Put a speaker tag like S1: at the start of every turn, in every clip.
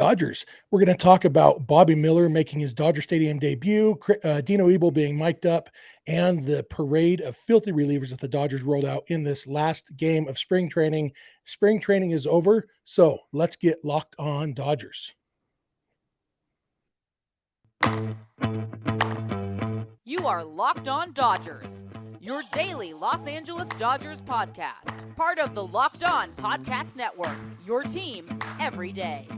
S1: Dodgers. We're going to talk about Bobby Miller making his Dodger Stadium debut, Dino Ebel being mic'd up, and the parade of filthy relievers that the Dodgers rolled out in this last game of spring training. Spring training is over, so let's get locked on Dodgers.
S2: You are Locked On Dodgers, your daily Los Angeles Dodgers podcast. Part of the Locked On Podcast Network, your team every day.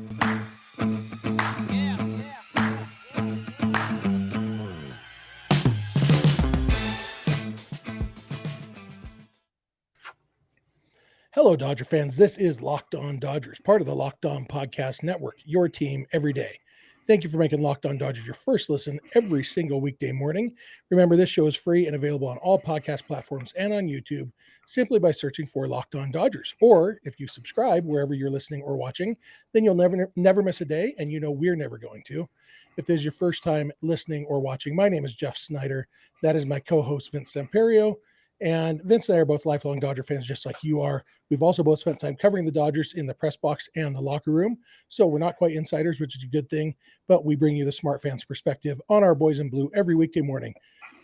S1: Hello, Dodger fans. This is Locked On Dodgers, part of the Locked On Podcast Network, your team every day. Thank you for making Locked On Dodgers your first listen every single weekday morning. Remember, this show is free and available on all podcast platforms and on YouTube simply by searching for Locked On Dodgers. Or if you subscribe wherever you're listening or watching, then you'll never miss a day, and you know we're never going to. If this is your first time listening or watching, my name is Jeff Snider. That is my co-host, Vince Samperio. And Vince and I are both lifelong Dodger fans, just like you are. We've also both spent time covering the Dodgers in the press box and the locker room. So we're not quite insiders, which is a good thing, but we bring you the smart fans perspective on our boys in blue every weekday morning.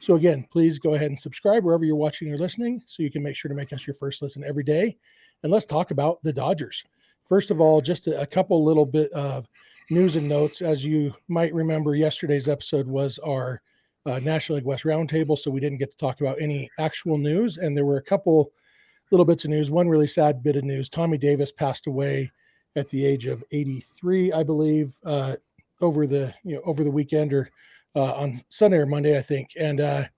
S1: So again, please go ahead and subscribe wherever you're watching or listening so you can make sure to make us your first listen every day. And let's talk about the Dodgers. First of all, just a couple little bit of news and notes. As you might remember, yesterday's episode was our National League West Roundtable, so we didn't get to talk about any actual news. And there were a couple little bits of news. One really sad bit of news: Tommy Davis passed away at the age of 83, I believe, over the weekend or on Sunday or Monday, I think. And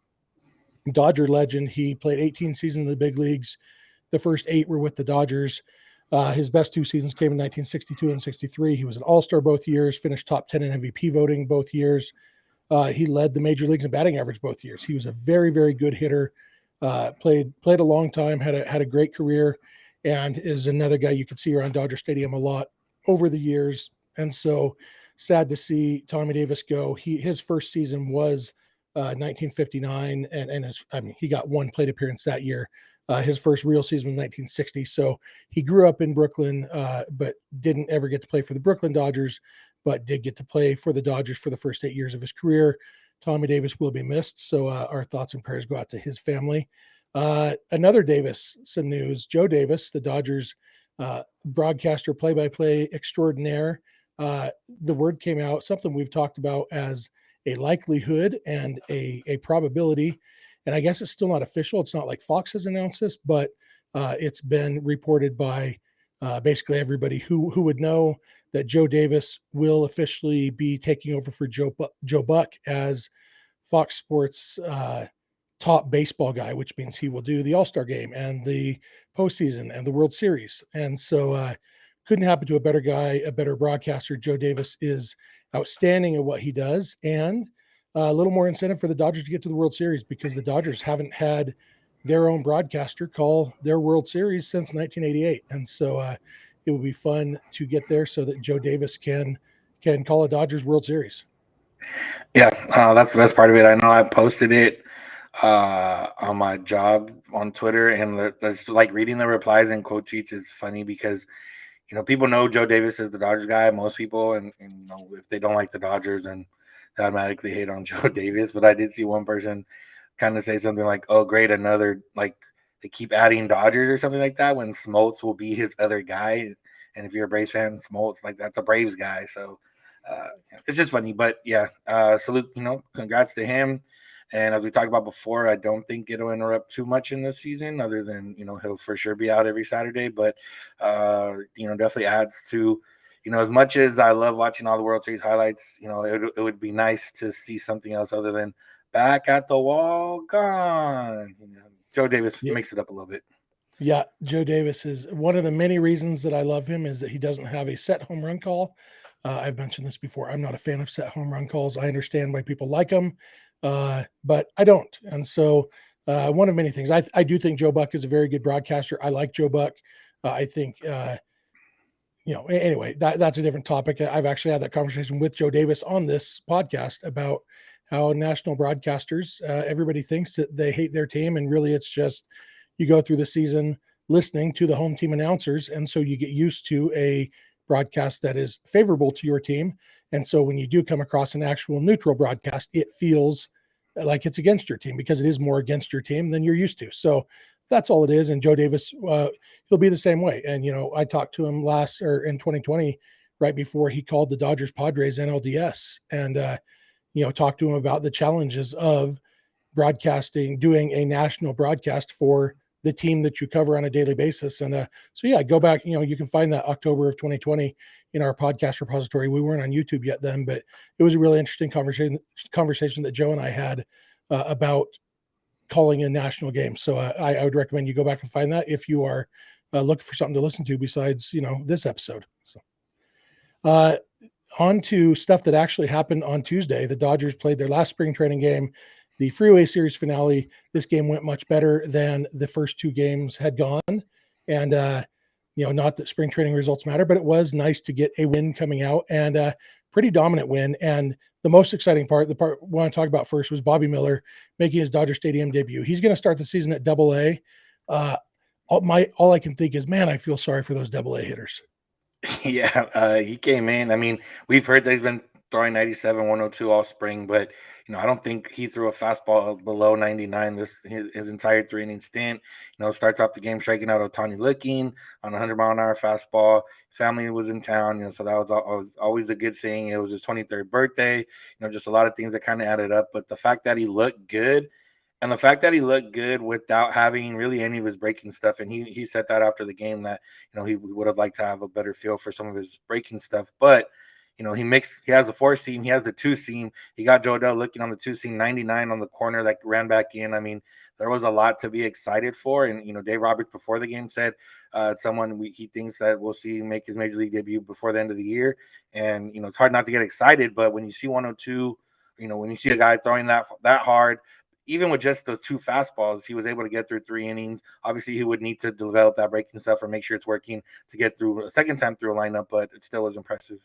S1: Dodger legend. He played 18 seasons in the big leagues. The first 8 were with the Dodgers. His best 2 seasons came in 1962 and 63. He was an All-Star both years, finished top 10 in MVP voting both years. He led the major leagues in batting average both years. He was a very, very good hitter. Played a long time, had a great career, and is another guy you could see around Dodger Stadium a lot over the years. And so sad to see Tommy Davis go. His first season was 1959, and he got one plate appearance that year. His first real season was 1960. So he grew up in Brooklyn, but didn't ever get to play for the Brooklyn Dodgers, but did get to play for the Dodgers for the first 8 years of his career. Tommy Davis will be missed, so our thoughts and prayers go out to his family. Another Davis, some news. Joe Davis, the Dodgers broadcaster, play-by-play extraordinaire. The word came out, something we've talked about as a likelihood and a probability, and I guess it's still not official. It's not like Fox has announced this, but it's been reported by basically everybody who would know that Joe Davis will officially be taking over for Joe Buck as Fox Sports top baseball guy, which means he will do the All-Star game and the postseason and the World Series. And so couldn't happen to a better guy, a better broadcaster. Joe Davis is outstanding at what he does, and a little more incentive for the Dodgers to get to the World Series, because the Dodgers haven't had their own broadcaster call their World Series since 1988. And so it would be fun to get there so that Joe Davis can call a Dodgers World Series.
S3: Yeah, that's the best part of it. I know I posted it on my job on Twitter, and there's like reading the replies and quote tweets is funny because, you know, people know Joe Davis is the Dodgers guy, most people, and you know, if they don't like the Dodgers, and they automatically hate on Joe Davis. But I did see one person kind of say something like, "Oh, great, another, like, they keep adding Dodgers," or something like that, when Smoltz will be his other guy. And if you're a Braves fan, Smoltz, like, that's a Braves guy. So it's just funny. But yeah, salute, congrats to him. And as we talked about before, I don't think it'll interrupt too much in this season, other than, he'll for sure be out every Saturday. But, definitely adds to, as much as I love watching all the World Series highlights, it would be nice to see something else other than back at the wall, gone. Joe Davis makes it up a little bit.
S1: Yeah, Joe Davis is one of the many reasons that I love him, is that he doesn't have a set home run call. I've mentioned this before. I'm not a fan of set home run calls. I understand why people like them, but I don't. And so one of many things. I do think Joe Buck is a very good broadcaster. I like Joe Buck. I think, anyway, that's a different topic. I've actually had that conversation with Joe Davis on this podcast about how national broadcasters, everybody thinks that they hate their team, and really it's just you go through the season listening to the home team announcers, and so you get used to a broadcast that is favorable to your team. And so when you do come across an actual neutral broadcast, it feels like it's against your team because it is more against your team than you're used to. So that's all it is. And Joe Davis, he'll be the same way. And, I talked to him in 2020, right before he called the Dodgers Padres NLDS, and, talked to him about the challenges of broadcasting, doing a national broadcast for the team that you cover on a daily basis. And so, yeah, go back, you can find that October of 2020 in our podcast repository. We weren't on YouTube yet then, but it was a really interesting conversation that Joe and I had about calling a national game. So I would recommend you go back and find that if you are looking for something to listen to besides, this episode. So on to stuff that actually happened on Tuesday. The Dodgers played their last spring training game, the Freeway Series finale. This game went much better than the first two games had gone. And, not that spring training results matter, but it was nice to get a win coming out, and a pretty dominant win. And the most exciting part, the part I want to talk about first, was Bobby Miller making his Dodger Stadium debut. He's going to start the season at Double-A. All I can think is, man, I feel sorry for those Double-A hitters.
S3: Yeah, he came in. I mean, we've heard that he's been throwing 97, 102 all spring, but I don't think he threw a fastball below 99 his entire 3-inning stint. Starts off the game striking out Ohtani looking on a 100-mile-an-hour fastball. Family was in town, so that was always a good thing. It was his 23rd birthday. Just a lot of things that kind of added up. But the fact that he looked good, and the fact that he looked good without having really any of his breaking stuff, and he said that after the game that he would have liked to have a better feel for some of his breaking stuff, but he has the 4-seam, he has the 2-seam. He got Joe Adell looking on the 2-seam, 99 on the corner that ran back in. I mean, there was a lot to be excited for. And, Dave Roberts before the game said he thinks that we'll see make his major league debut before the end of the year. And, it's hard not to get excited, but when you see 102, when you see a guy throwing that hard, even with just the 2 fastballs, he was able to get through 3 innings. Obviously, he would need to develop that breaking stuff or make sure it's working to get through a second time through a lineup, but it still was impressive.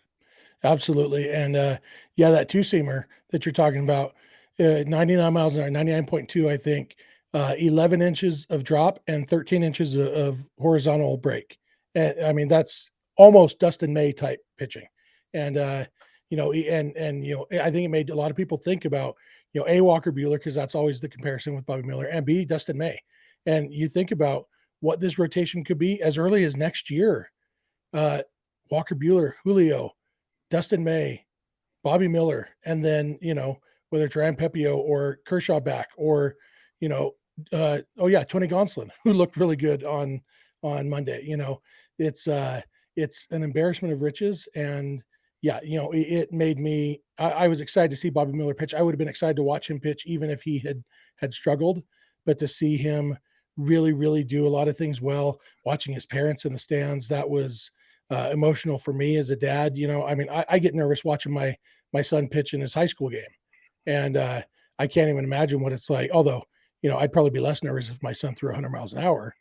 S1: Absolutely. And that 2-seamer that you're talking about, 99 miles an hour, 99.2, I think, 11 inches of drop and 13 inches of horizontal break. And I mean, that's almost Dustin May type pitching. And, I think it made a lot of people think about, A, Walker Buehler, because that's always the comparison with Bobby Miller, and B, Dustin May. And you think about what this rotation could be as early as next year. Walker Buehler, Julio, Dustin May, Bobby Miller, and then, whether it's Ryan Pepio or Kershaw back, or, Tony Gonsolin, who looked really good on Monday. It's an embarrassment of riches. And it made me, I was excited to see Bobby Miller pitch. I would have been excited to watch him pitch, even if he had struggled, but to see him really, really do a lot of things well, watching his parents in the stands, that was emotional for me as a dad. I get nervous watching my son pitch in his high school game, and I can't even imagine what it's like. Although, I'd probably be less nervous if my son threw 100 miles an hour,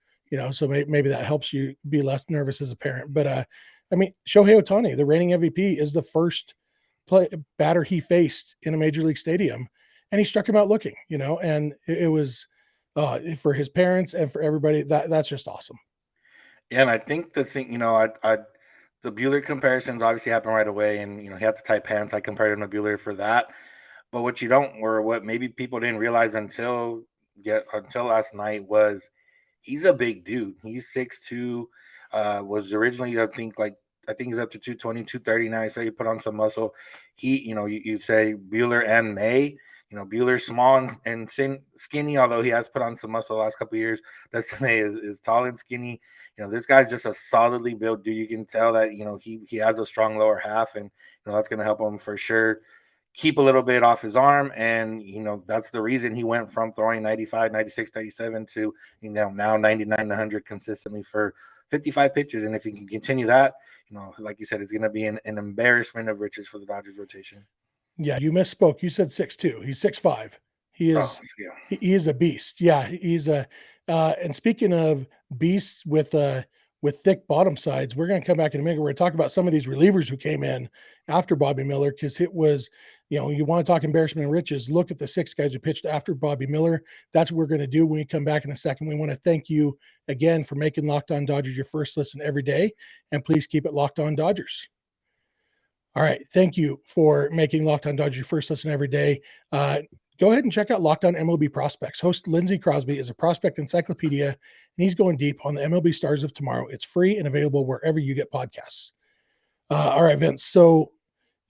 S1: so maybe that helps you be less nervous as a parent. But Shohei Ohtani, the reigning MVP, is the first batter he faced in a major league stadium, and he struck him out looking, and it was for his parents and for everybody, that's just awesome.
S3: Yeah, and I think the thing, the Buehler comparisons obviously happened right away, and he had the tight pants. I compared him to Buehler for that. But what maybe people didn't realize until last night was he's a big dude. He's 6'2", was originally I think he's up to 220, 239. So he put on some muscle. He, you say Buehler and May. Buehler's small and thin, skinny, although he has put on some muscle the last couple of years. Dustin May is tall and skinny. This guy's just a solidly built dude. You can tell that, he has a strong lower half, and, that's going to help him for sure keep a little bit off his arm. And, that's the reason he went from throwing 95, 96, 97 to, now 99, 100 consistently for 55 pitches. And if he can continue that, like you said, it's going to be an embarrassment of riches for the Dodgers rotation.
S1: Yeah, you misspoke. You said 6'2". He's 6'5". He is he is a beast. Yeah, he's a and speaking of beasts with thick bottom sides, we're going to come back in a minute. We're going to talk about some of these relievers who came in after Bobby Miller, because it was, you want to talk embarrassment and riches, look at the 6 guys who pitched after Bobby Miller. That's what we're going to do when we come back in a second. We want to thank you again for making Locked On Dodgers your first listen every day, and please keep it Locked On Dodgers. All right. Thank you for making Locked On Dodgers your first listen every day. Go ahead and check out Locked On MLB Prospects. Host Lindsey Crosby is a prospect encyclopedia, and he's going deep on the MLB stars of tomorrow. It's free and available wherever you get podcasts. All right, Vince. So,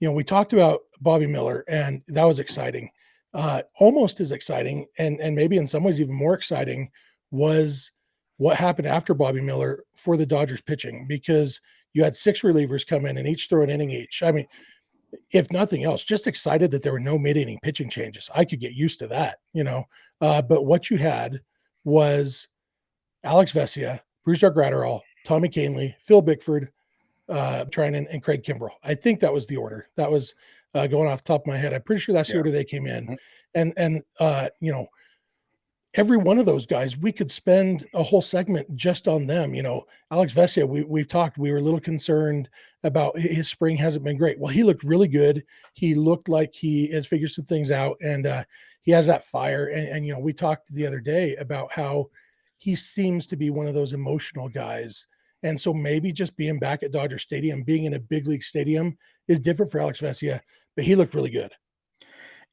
S1: we talked about Bobby Miller, and that was exciting. Almost as exciting, and maybe in some ways even more exciting, was what happened after Bobby Miller for the Dodgers pitching, because you had 6 relievers come in and each throw an inning each. I mean, if nothing else, just excited that there were no mid-inning pitching changes. I could get used to that, but what you had was Alex Vesia, Brusdar Graterol, Tommy Kahnle, Phil Bickford, Trinan, and Craig Kimbrell. I think that was the order. That was going off the top of my head. I'm pretty sure that's the order they came in. And every one of those guys, we could spend a whole segment just on them. Alex Vesia, we've talked, we were a little concerned about his spring hasn't been great. Well, he looked really good. He looked like he has figured some things out, and he has that fire. And we talked the other day about how he seems to be one of those emotional guys. And so maybe just being back at Dodger Stadium, being in a big league stadium is different for Alex Vesia, but he looked really good.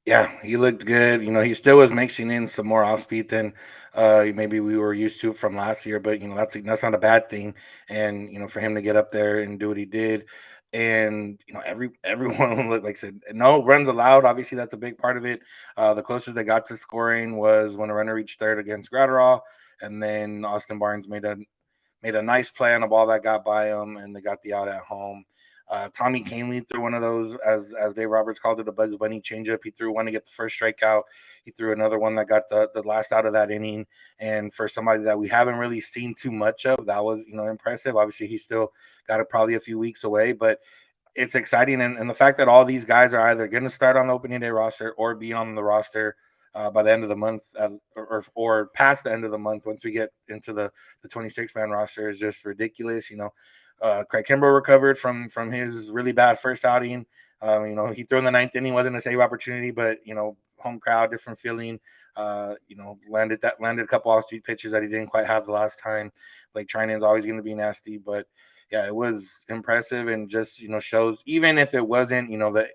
S3: Yeah, he looked good. He still was mixing in some more off speed than maybe we were used to from last year, but that's not a bad thing. And for him to get up there and do what he did, and everyone looked, like I said, no runs allowed. Obviously, that's a big part of it. The closest they got to scoring was when a runner reached third against Graterol, and then Austin Barnes made a nice play on a ball that got by him, and they got the out at home. Tommy Kahnle threw one of those, as Dave Roberts called it, a Bugs Bunny changeup. He threw one to get the first strikeout. He threw another one that got the last out of that inning. And for somebody that we haven't really seen too much of, that was impressive. Obviously, he still got it probably a few weeks away, but it's exciting. And the fact that all these guys are either going to start on the opening day roster or be on the roster by the end of the month, or past the end of the month once we get into the 26-man roster is just ridiculous. Craig Kimbrell recovered from his really bad first outing. He threw in the 9th inning, wasn't a save opportunity, but home crowd, different feeling. Landed a couple off-speed pitches that he didn't quite have the last time. Like Trinan's always going to be nasty, but yeah, it was impressive, and just shows, even if it wasn't that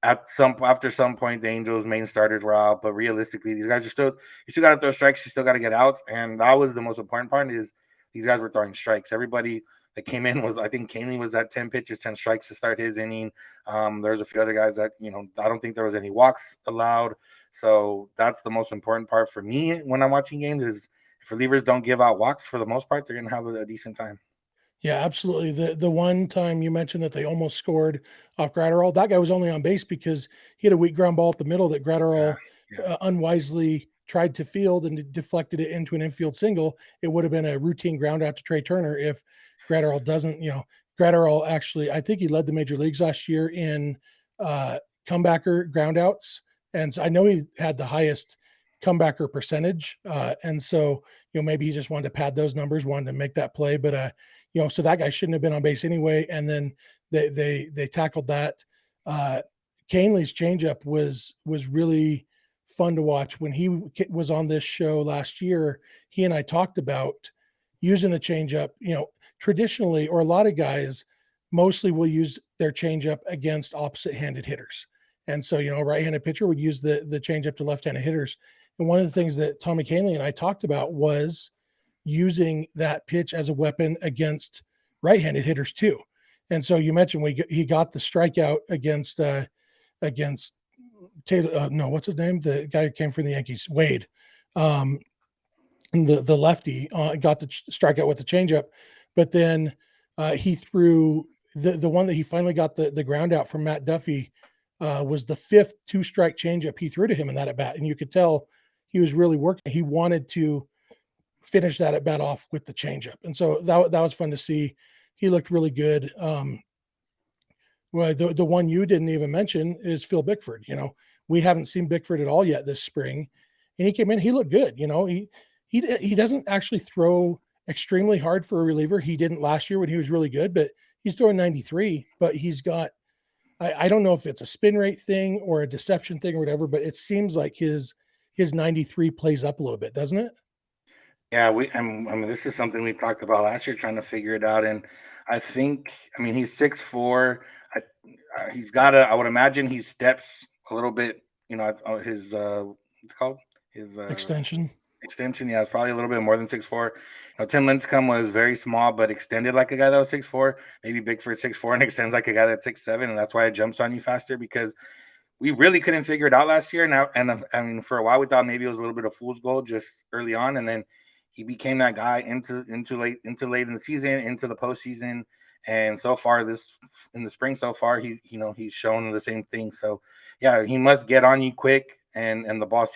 S3: after some point the Angels' main starters were out, but realistically these guys you still got to throw strikes, you still got to get outs, and that was the most important part, is these guys were throwing strikes. Everybody that came in I think Kahnle was at 10 pitches, 10 strikes to start his inning. There's a few other guys that, I don't think there was any walks allowed. So that's the most important part for me when I'm watching games, is if relievers don't give out walks, for the most part, they're going to have a decent time.
S1: Yeah, absolutely. The one time you mentioned that they almost scored off Graterol, that guy was only on base because he had a weak ground ball up the middle that Graterol unwisely tried to field and deflected it into an infield single. It would have been a routine ground out to Trey Turner if Graterol doesn't, Graterol actually, I think he led the major leagues last year in comebacker ground outs. And so I know he had the highest comebacker percentage. And so, maybe he just wanted to pad those numbers, wanted to make that play, but so that guy shouldn't have been on base anyway. And then they tackled that. Kahnle's changeup was really fun to watch. When he was on this show last year, he and I talked about using the changeup. Traditionally, or a lot of guys mostly will use their changeup against opposite-handed hitters. And so, a right-handed pitcher would use the changeup to left-handed hitters. And one of the things that Tommy Kahnle and I talked about was using that pitch as a weapon against right-handed hitters too. And so you mentioned he got the strikeout against Taylor. No, what's his name? The guy who came from the Yankees, Wade. The lefty got the strikeout with the changeup, but then he threw the one that he finally got the ground out from Matt Duffy was the 5th 2-strike changeup he threw to him in that at bat, and you could tell he was really working. He wanted to finish that at bat off with the changeup, and so that was fun to see. He looked really good. Well, the one you didn't even mention is Phil Bickford. We haven't seen Bickford at all yet this spring, and he came in. He looked good. He doesn't actually throw extremely hard for a reliever. He didn't last year when he was really good, but he's throwing 93. But he's got I don't know if it's a spin rate thing or a deception thing or whatever, but it seems like his 93 plays up a little bit, doesn't it?
S3: Yeah, I mean, this is something we talked about last year, trying to figure it out. And I think, I mean, he's 6'4". He's got a, I would imagine he steps a little bit, his, what's it called? His,
S1: Extension.
S3: extension. Yeah, it's probably a little bit more than 6'4". Tim Lincecum was very small, but extended like a guy that was 6'4", maybe Bigford 6'4", and extends like a guy that's 6'7". And that's why it jumps on you faster, because we really couldn't figure it out last year. Now, I mean, for a while we thought maybe it was a little bit of fool's gold just early on, and then he became that guy into late in the season, into the postseason, and so far this in the spring, so far he's shown the same thing. So yeah, he must get on you quick, and the ball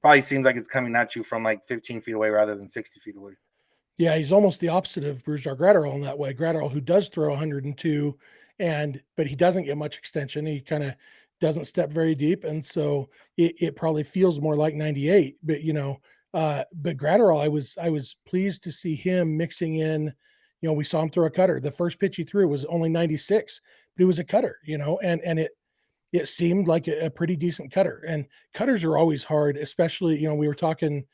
S3: probably seems like it's coming at you from like 15 feet away rather than 60 feet away.
S1: Yeah, he's almost the opposite of Brusdar Gratterall in that way. Gratterall, who does throw 102, but he doesn't get much extension. He kind of doesn't step very deep, and so it probably feels more like 98. But but Gratterall, I was pleased to see him mixing in. We saw him throw a cutter. The first pitch he threw was only 96, but it was a cutter. And it seemed like a pretty decent cutter. And cutters are always hard, especially we were talking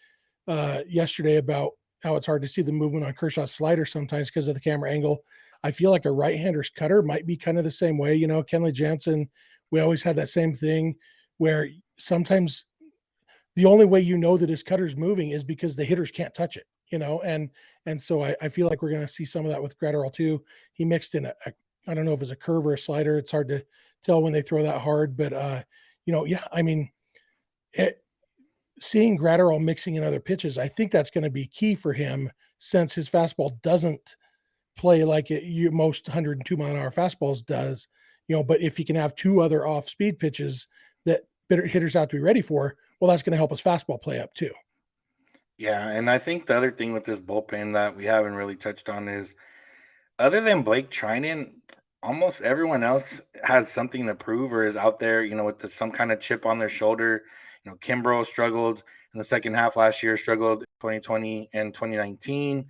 S1: yesterday about how it's hard to see the movement on Kershaw's slider sometimes because of the camera angle. I feel like a right-hander's cutter might be kind of the same way. Kenley Jansen, we always had that same thing where sometimes the only way that his cutter's moving is because the hitters can't touch it, and so I feel like we're going to see some of that with Gratterall too. He mixed in I don't know if it's a curve or a slider. It's hard to tell when they throw that hard, but yeah, I mean, seeing Gratterall mixing in other pitches, I think that's going to be key for him since his fastball doesn't play like most 102-mile-an-hour fastballs does. But if he can have two other off-speed pitches that hitters have to be ready for, well, that's going to help his fastball play up too.
S3: Yeah, and I think the other thing with this bullpen that we haven't really touched on is, other than Blake Trinan, almost everyone else has something to prove or is out there, with some kind of chip on their shoulder. Kimbrough struggled in the second half last year, struggled in 2020 and 2019.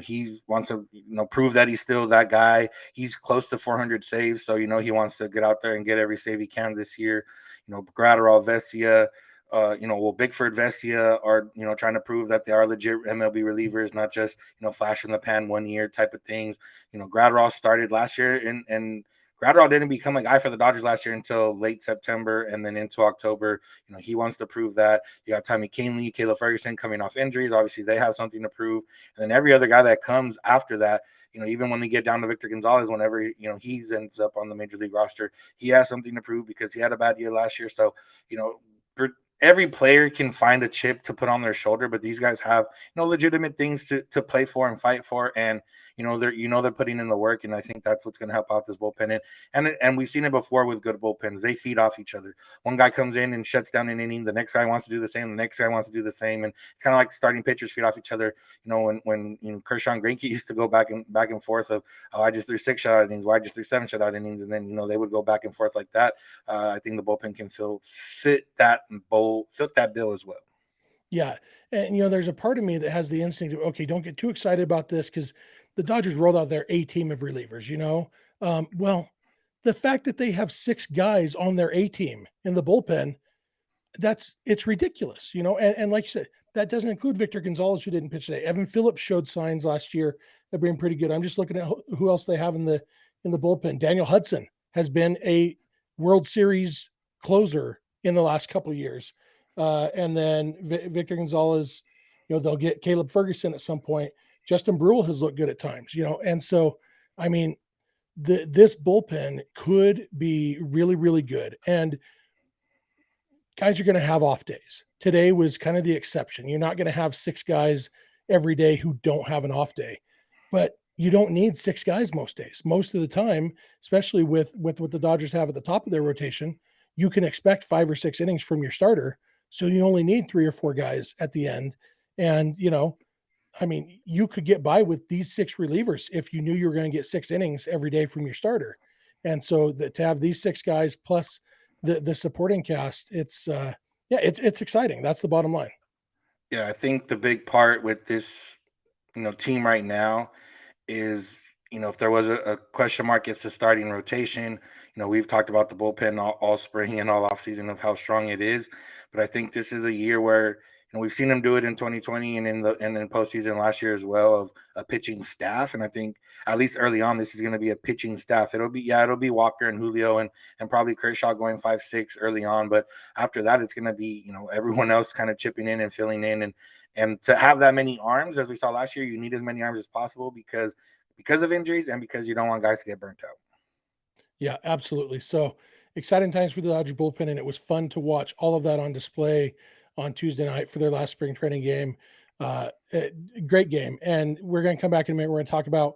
S3: He wants to, prove that he's still that guy. He's close to 400 saves, so he wants to get out there and get every save he can this year. Gratterall, Vesia, Bigford, Vesia are, trying to prove that they are legit MLB relievers, not just, flash in the pan 1 year type of things. Gratterall started last year, and Gratterall didn't become a guy for the Dodgers last year until late September and then into October. He wants to prove that. You got Tommy Kahnle, Caleb Ferguson coming off injuries. Obviously, they have something to prove. And then every other guy that comes after that, even when they get down to Victor Gonzalez, whenever, he ends up on the major league roster, he has something to prove because he had a bad year last year. So, every player can find a chip to put on their shoulder, but these guys have legitimate things to play for and fight for, and they're putting in the work, and I think that's what's going to help out this bullpen. And we've seen it before with good bullpens; they feed off each other. One guy comes in and shuts down an inning, the next guy wants to do the same, the next guy wants to do the same, and it's kind of like starting pitchers feed off each other. When Kershaw and Greinke used to go back and forth of, oh, I just threw 6 shutout innings, why I just threw 7 shutout innings, and then they would go back and forth like that. I think the bullpen can fit that bill as well.
S1: Yeah. And, there's a part of me that has the instinct of, okay, don't get too excited about this because the Dodgers rolled out their A team of relievers, well, the fact that they have 6 guys on their A team in the bullpen, it's ridiculous, and like you said, that doesn't include Victor Gonzalez, who didn't pitch today. Evan Phillips showed signs last year of being pretty good. I'm just looking at who else they have in the bullpen. Daniel Hudson has been a World Series closer in the last couple of years. And then Victor Gonzalez, they'll get Caleb Ferguson at some point. Justin Brule has looked good at times, and so, I mean, this bullpen could be really, really good. And guys are going to have off days. Today was kind of the exception. You're not going to have 6 guys every day who don't have an off day, but you don't need 6 guys most days. Most of the time, especially with what the Dodgers have at the top of their rotation, you can expect 5 or 6 innings from your starter. So you only need 3 or 4 guys at the end. And, I mean, you could get by with these 6 relievers if you knew you were going to get 6 innings every day from your starter. And so to have these 6 guys plus the supporting cast, it's exciting. That's the bottom line.
S3: Yeah, I think the big part with this team right now is if there was a question mark, it's the starting rotation. We've talked about the bullpen all spring and all offseason of how strong it is, but I think this is a year where we've seen them do it in 2020 and in postseason last year as well of a pitching staff, and I think at least early on this is going to be a pitching staff. It'll be Walker and Julio and probably Kershaw going 5-6 early on, but after that it's going to be everyone else kind of chipping in and filling in and to have that many arms as we saw last year, you need as many arms as possible because of injuries and because you don't want guys to get burnt out.
S1: Yeah, absolutely. So exciting times for the Dodger bullpen, and it was fun to watch all of that on display on Tuesday night for their last spring training game. Great game. And we're going to come back in a minute. We're going to talk about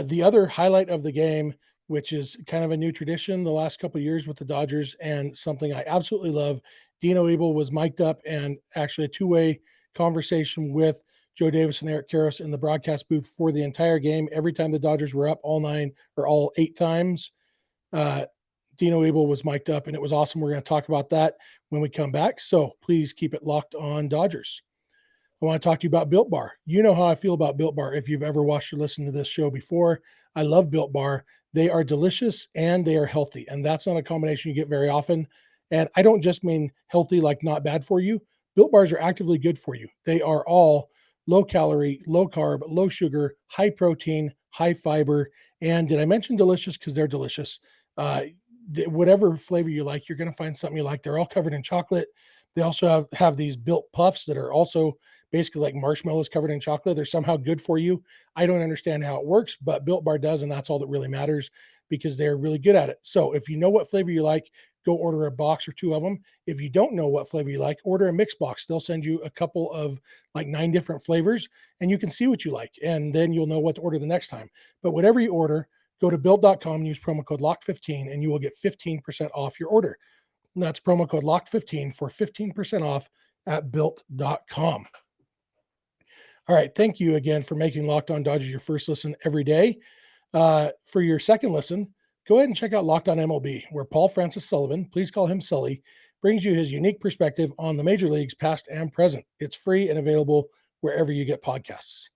S1: the other highlight of the game, which is kind of a new tradition the last couple of years with the Dodgers and something I absolutely love. Dino Ebel was mic'd up and actually a two-way conversation with Joe Davis and Eric Karros in the broadcast booth for the entire game. Every time the Dodgers were up, all 9 or all 8 times, Dino Ebel was mic'd up, and it was awesome. We're going to talk about that when we come back. So please keep it locked on Dodgers. I want to talk to you about Built Bar. You know how I feel about Built Bar if you've ever watched or listened to this show before. I love Built Bar. They are delicious and they are healthy, and that's not a combination you get very often. And I don't just mean healthy like not bad for you. Built Bars are actively good for you. They are all low calorie, low carb, low sugar, high protein, high fiber. And did I mention delicious? Because they're delicious. Uh, whatever flavor you like, you're going to find something you like. They're all covered in chocolate. They also have these built puffs that are also basically like marshmallows covered in chocolate. They're somehow good for you. I don't understand how it works, but Built Bar does, and that's all that really matters because they're really good at it. So if you know what flavor you like, go order a box or 2 of them. If you don't know what flavor you like, order a mix box. They'll send you a couple of like 9 different flavors, and you can see what you like, and then you'll know what to order the next time. But whatever you order, go to built.com and use promo code LOCKED15, and you will get 15% off your order. And that's promo code LOCKED15 for 15% off at built.com. All right. Thank you again for making Locked On Dodgers your first listen every day. For your second listen, go ahead and check out Locked On MLB, where Paul Francis Sullivan, please call him Sully, brings you his unique perspective on the major leagues past and present. It's free and available wherever you get podcasts.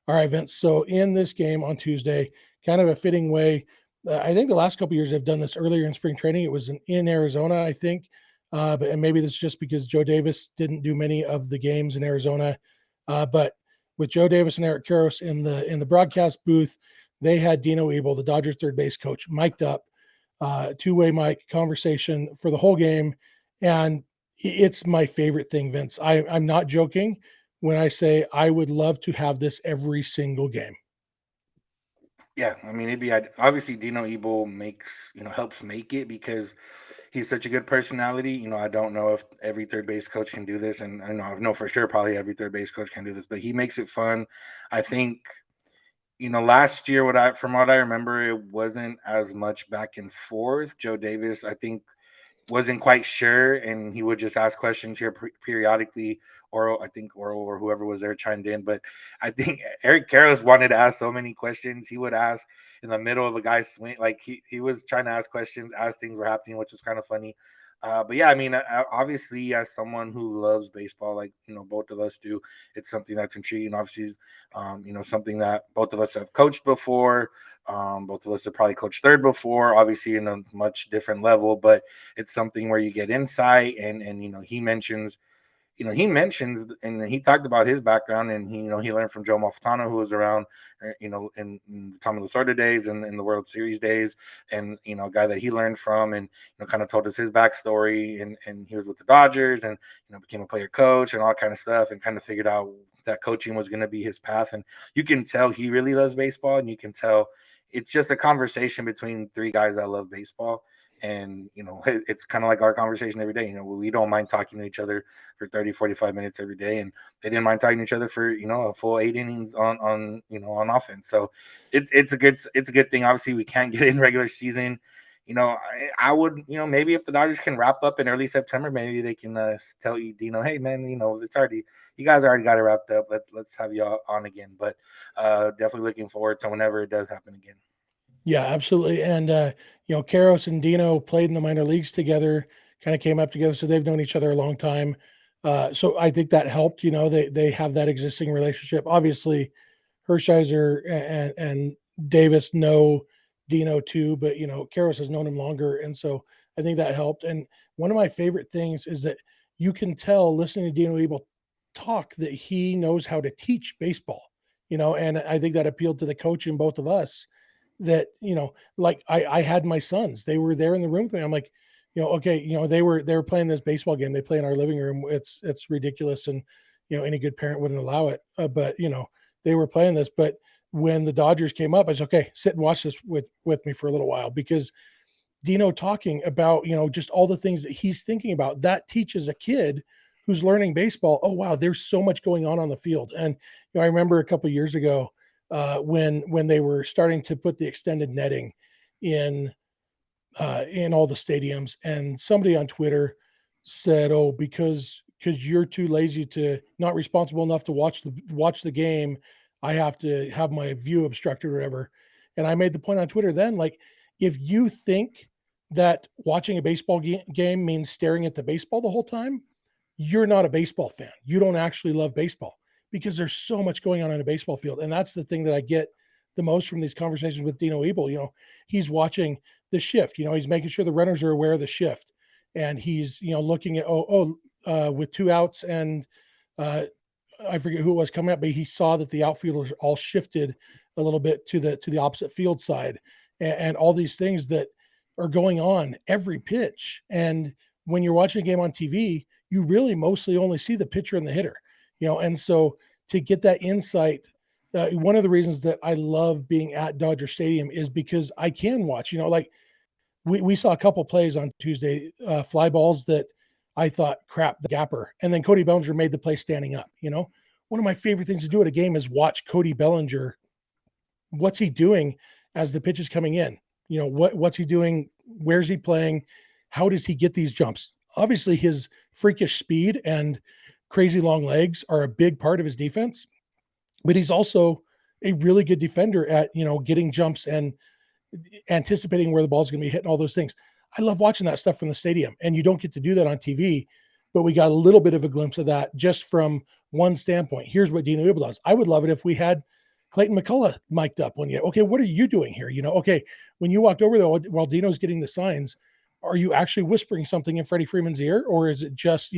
S1: All right, Vince. So in this game on Tuesday, kind of a fitting way, I think the last couple of years I've done this earlier in spring training. It was in Arizona, I think. And maybe that's just because Joe Davis didn't do many of the games in Arizona. But with Joe Davis and Eric Karros in the broadcast booth, they had Dino Ebel, the Dodgers third base coach, mic'd up, two-way mic conversation for the whole game. And it's my favorite thing, Vince. I'm not joking when I say I would love to have this every single game.
S3: Yeah, I mean, it'd be obviously Dino Ebel helps make it because he's such a good personality. I don't know if every third base coach can do this, and I know for sure probably every third base coach can do this, but he makes it fun. I think last year, from what I remember, it wasn't as much back and forth. Joe Davis, I think, wasn't quite sure, and he would just ask questions here periodically. Oral or whoever was there chimed in, but I think Eric Karros wanted to ask so many questions. He would ask in the middle of a guy's swing, like he was trying to ask questions as things were happening, which was kind of funny. But yeah, I mean, obviously, as someone who loves baseball, like both of us do, it's something that's intriguing. Obviously, something that both of us have coached before. Both of us have probably coached third before, obviously in a much different level, but it's something where you get insight. And he mentions and he talked about his background, and he learned from Joe Malfitano, who was around, in the Tommy Lasorda days and in the World Series days, and a guy that he learned from, and kind of told us his backstory, and he was with the Dodgers, and became a player coach and all kind of stuff, and kind of figured out that coaching was going to be his path. And you can tell he really loves baseball, and you can tell it's just a conversation between 3 guys that love baseball. And it's kind of like our conversation every day. We don't mind talking to each other for 30-45 minutes every day, and they didn't mind talking to each other for a full 8 innings on offense. So it's a good thing. Obviously we can't get in regular season. I would, maybe if the Dodgers can wrap up in early September, maybe they can tell you, Dino, hey man, it's already, you guys already got it wrapped up, let's have you on again. But definitely looking forward to whenever it does happen again.
S1: Yeah, absolutely. And, Karros and Dino played in the minor leagues together, kind of came up together. So they've known each other a long time. So I think that helped, they have that existing relationship. Obviously, Hershiser and Davis know Dino too, but Karros has known him longer, and so I think that helped. And one of my favorite things is that you can tell listening to Dino Ebel talk that he knows how to teach baseball. And I think that appealed to the coach in both of us. That like I had my sons, they were there in the room with me. I'm like, okay, they were playing this baseball game. They play in our living room. It's ridiculous, and any good parent wouldn't allow it. But they were playing this, but when the Dodgers came up, I said, okay, sit and watch this with me for a little while, because Dino talking about, just all the things that he's thinking about, that teaches a kid who's learning baseball, oh, wow, there's so much going on the field. And, I remember a couple of years ago when they were starting to put the extended netting in all the stadiums, and somebody on Twitter said, oh, because you're too lazy to, not responsible enough to watch the game, I have to have my view obstructed or whatever. And I made the point on Twitter then, like, if you think that watching a baseball game means staring at the baseball the whole time, you're not a baseball fan. You don't actually love baseball, because there's so much going on in a baseball field. And that's the thing that I get the most from these conversations with Dino Ebel. He's watching the shift. He's making sure the runners are aware of the shift, and he's looking at with two outs, and I forget who it was coming up, but he saw that the outfielders all shifted a little bit to the opposite field side, and all these things that are going on every pitch. And when you're watching a game on TV, you really mostly only see the pitcher and the hitter, and so to get that insight. One of the reasons that I love being at Dodger Stadium is because I can watch, like we saw a couple plays on Tuesday, fly balls that I thought, crap, the gapper. And then Cody Bellinger made the play standing up. One of my favorite things to do at a game is watch Cody Bellinger. What's he doing as the pitch is coming in? What's he doing? Where's he playing? How does he get these jumps? Obviously, his freakish speed and crazy long legs are a big part of his defense, but he's also a really good defender at, getting jumps and anticipating where the ball's going to be hitting, all those things. I love watching that stuff from the stadium, and you don't get to do that on TV, but we got a little bit of a glimpse of that just from one standpoint. Here's what Dino Ebel does. I would love it if we had Clayton McCullough mic'd up one yet. Okay, what are you doing here? Okay, when you walked over there while Dino's getting the signs, are you actually whispering something in Freddie Freeman's ear, or is it just,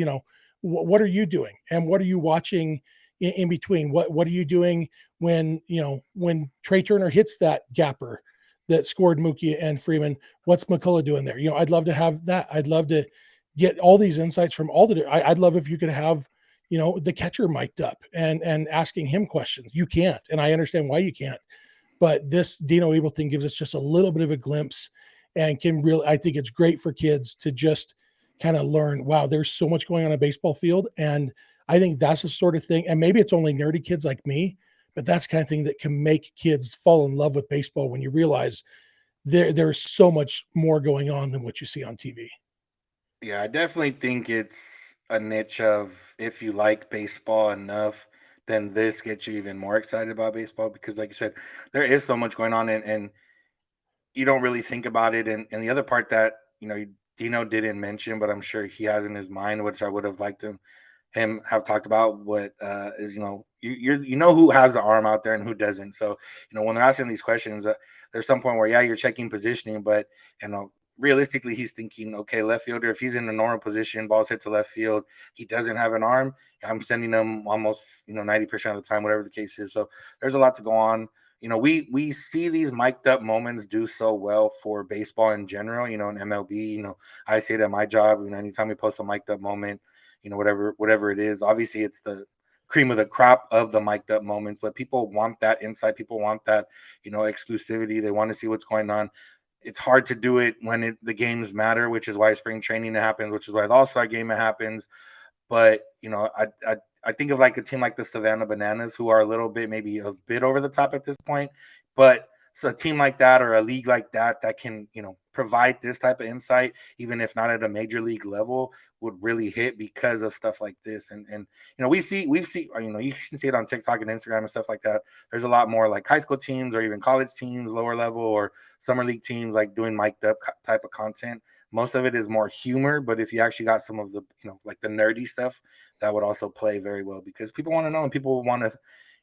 S1: what are you doing? And what are you watching in between? What are you doing when Trey Turner hits that gapper that scored Mookie and Freeman? What's McCullough doing there? I'd love to have that. I'd love to get all these insights from all the. I'd love if you could have, the catcher mic'd up and asking him questions. You can't, and I understand why you can't. But this Dino Ebel thing gives us just a little bit of a glimpse, and can really. I think it's great for kids to just kind of learn. Wow, there's so much going on in a baseball field, and I think that's the sort of thing. And maybe it's only nerdy kids like me, but that's the kind of thing that can make kids fall in love with baseball when you realize there's so much more going on than what you see on TV.
S3: Yeah, I definitely think it's a niche of, if you like baseball enough, then this gets you even more excited about baseball, because like you said, there is so much going on, and you don't really think about it. And the other part that, Dino didn't mention, but I'm sure he has in his mind, which I would have liked him have talked about, what is, you know who has the arm out there and who doesn't. So when they're asking these questions, there's some point where, yeah, you're checking positioning, but realistically he's thinking, okay, left fielder, if he's in a normal position, balls hit to left field, he doesn't have an arm, I'm sending him almost 90% of the time, whatever the case is. So there's a lot to go on. We see these mic'd up moments do so well for baseball in general. In MLB, I say that my job, anytime we post a mic'd up moment, whatever it is, obviously it's the cream of the crop of the mic'd up moments, but people want that insight. People want that, exclusivity. They want to see what's going on. It's hard to do it when the games matter, which is why spring training happens, which is why the All-Star game happens. But, I think of like a team like the Savannah Bananas, who are a little bit, maybe a bit over the top at this point, but so a team like that, or a league like that can, provide this type of insight, even if not at a major league level, would really hit because of stuff like this. And we've seen, you can see it on TikTok and Instagram and stuff like that. There's a lot more like high school teams or even college teams, lower level, or summer league teams, like doing mic'd up type of content. Most of it is more humor, but if you actually got some of the, like the nerdy stuff, that would also play very well, because people want to know, and people want to,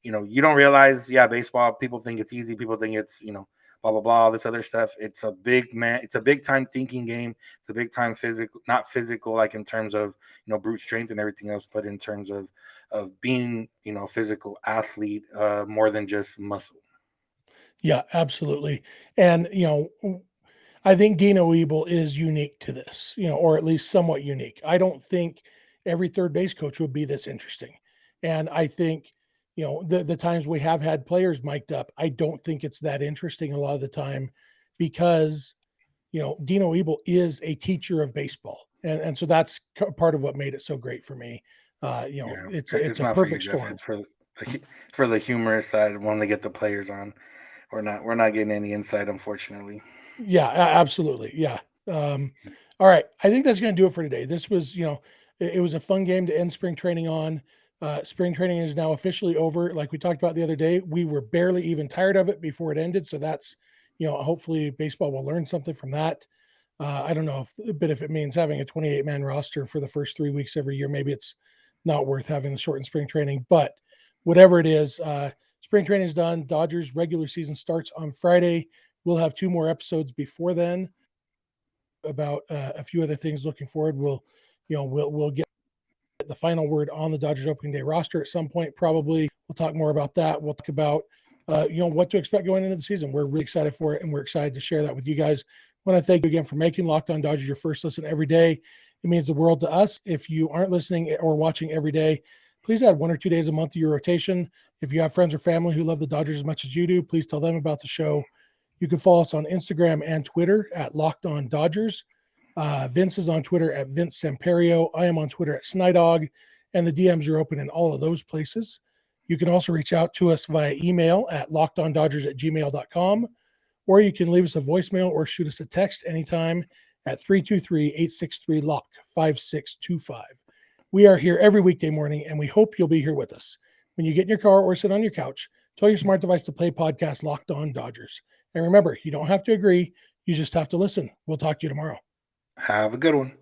S3: you don't realize, baseball, people think it's easy. People think it's, blah, blah, blah, all this other stuff. It's a big time thinking game. It's a big time physical, not physical, like in terms of, brute strength and everything else, but in terms of being, a physical athlete, more than just muscle.
S1: Yeah, absolutely. And, I think Dino Ebel is unique to this, or at least somewhat unique. I don't think every third base coach would be this interesting. And I think, the times we have had players mic'd up, I don't think it's that interesting a lot of the time because, Dino Ebel is a teacher of baseball. And so that's part of what made it so great for me. It's a
S3: not for you,
S1: perfect
S3: Jeff.
S1: storm.
S3: It's for the humorous side when they get the players on. We're not getting any insight, unfortunately.
S1: Yeah, absolutely. Yeah. All right. I think that's going to do it for today. This was, it was a fun game to end spring training on. Spring training is now officially over. Like we talked about the other day, we were barely even tired of it before it ended. So that's, hopefully baseball will learn something from that. I don't know but if it means having a 28-man roster for the first 3 weeks every year, maybe it's not worth having the shortened spring training, but whatever it is, spring training is done. Dodgers regular season starts on Friday. We'll have 2 more episodes before then about a few other things looking forward. We'll get the final word on the Dodgers opening day roster at some point. Probably we'll talk more about that. We'll talk about what to expect going into the season. We're really excited for it, and we're excited to share that with you guys. I want to thank you again for making Locked On Dodgers your first listen every day. It means the world to us. If you aren't listening or watching every day, please add 1 or 2 days a month to your rotation. If you have friends or family who love the Dodgers as much as you do, please tell them about the show. You can follow us on Instagram and Twitter at Locked On Dodgers. Vince is on Twitter at Vince Samperio. I am on Twitter at Snydog, and the DMs are open in all of those places. You can also reach out to us via email at lockedondodgers@gmail.com, or you can leave us a voicemail or shoot us a text anytime at 323-863-LOCK 5625. We are here every weekday morning, and we hope you'll be here with us. When you get in your car or sit on your couch, tell your smart device to play podcast Locked On Dodgers. And remember, you don't have to agree. You just have to listen. We'll talk to you tomorrow.
S3: Have a good one.